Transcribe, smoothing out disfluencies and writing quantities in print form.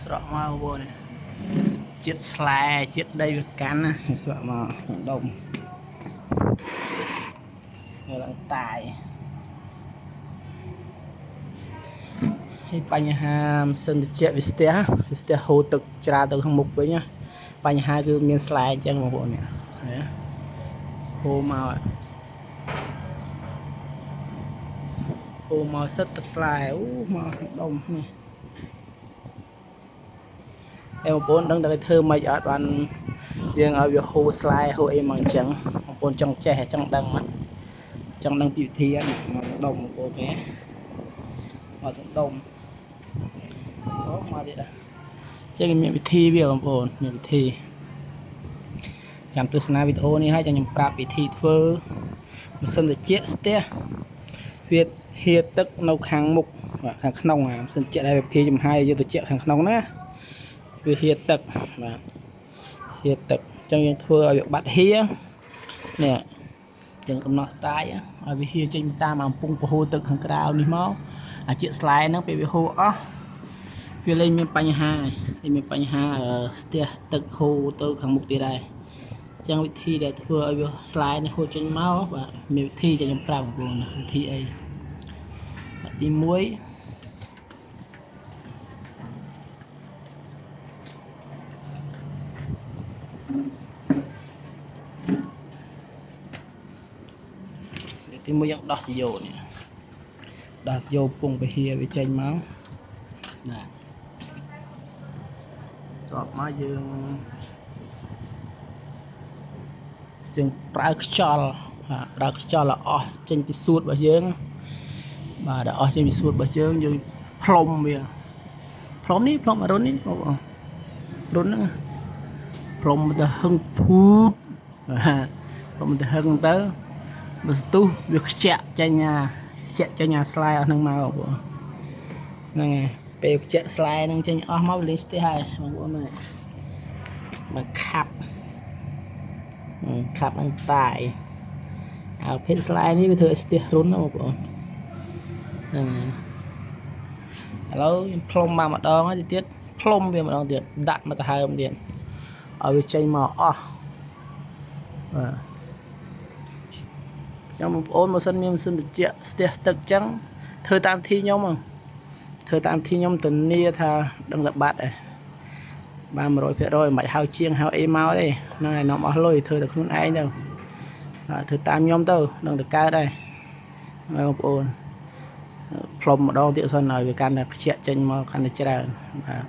ស្រក់មកបងនេះជាតិស្លែជាតិដីវាកាន់ណាស្រក់មកដុំវាឡើងតាយហើយបញ្ហាម៉ាស៊ីនត្រជាក់វាស្ទះហូរទឹកច្រាលទៅខាងមុខវិញណាបញ្ហាគឺមានស្លែអញ្ចឹងបងប្អូននេះហូរមកសិតទៅស្លែអូមកដុំនេះបងប្អូនដឹងតែធ្វើមិនអត់បានយើងឲ្យវាហូរស្លែហូរអីមកអញ្ចឹងបងប្អូនចង់ចេះចង់ដឹងមកចង់ដឹងពីវិធីមកដុំបងប្អូនគេមកដុំអូមកទៀតចឹងមានវិធីវាបងប្អូនមានវិធីចាំទស្សនាវីដេអូនេះហើយចាំខ្ញុំប្រាប់វិធីធ្វើម៉ាស៊ីនត្រជាក់ស្ទះវាហៀទឹកនៅខាងមុខខាងក្នុងម៉ាស៊ីនត្រជាក់ដែលវាភាយចំហាយយើងត្រជាក់ខាងក្នុងណាវាហៀទឹកបាទហៀទឹកអញ្ចឹងយើងធ្វើឲ្យវាបាត់ហៀនេះចឹងដំណោះស្រាយឲ្យវាហៀចេញតាមអំពង់ពហូរទឹកខាងក្រៅនេះមកអាជាស្លែហ្នឹងពេលវាហូរអស់វាលែងមានបញ្ហាស្ទះទឹកហូរទៅខាងមុខទៀតដែរអញ្ចឹងវិធីដែលធ្វើឲ្យវាស្លែនេះហូរចេញមកបាទមានវិធីដែលខ្ញុំប្រាប់បងប្អូនវិធីអីទី1យើងដោះស៊ីយ៉ូនេះដោះស៊ីយ៉ូពងពហិយវាចេញមកបាទតបមកយើងប្រើខ្យល់ឲ្យអស់ចេញពីសួតរបស់យើងបាទដល់អស់ចេញពីសួតរបស់យើងផ្លុំវាផ្លុំអរុននេះបងប្អូនរុនហ្នឹងផ្លុំទៅហឹងភូតផ្លុំទៅហឹងទៅបើស្ទុះវាខ្ជាក់ចេញស្លែអស់ហ្នឹងមកបងប្អូនហ្នឹងហើយពេលខ្ជាក់ស្លែហ្នឹងចេញអស់មកវាលេងស្ទះហើយបងប្អូនមើលមកខាប់ហ្នឹងតាយអាភេទស្លែនេះវាធ្វើឲ្យស្ទះរុនណាបងប្អូនហ្នឹងឥឡូវខ្ញុំផ្លុំមកម្ដងហើយទៀតផ្លុំវាម្ដងទៀតដាក់មកទៅហើមទៀតឲ្យវាចេញមកអស់បាទចាំបងប្អូនបើសិនមានម៉ាស៊ីនត្រជាក់ស្ទះទឹកចឹងធ្វើតាមធីខ្ញុំធានាថាដឹងតែបាត់ហើយបាន 100% មិនបាច់ហៅជាងហៅអីមកទេហ្នឹងហើយនាំអស់លុយធ្វើតែខ្លួនឯងទៅធ្វើតាមខ្ញុំទៅដឹងតែកើតហើយបងប្អូនផ្លុំម្ដងទៀតសិនឲ្យវាកាន់តែខ្ជាក់ចេញមកកាន់តែច្រើនបាទ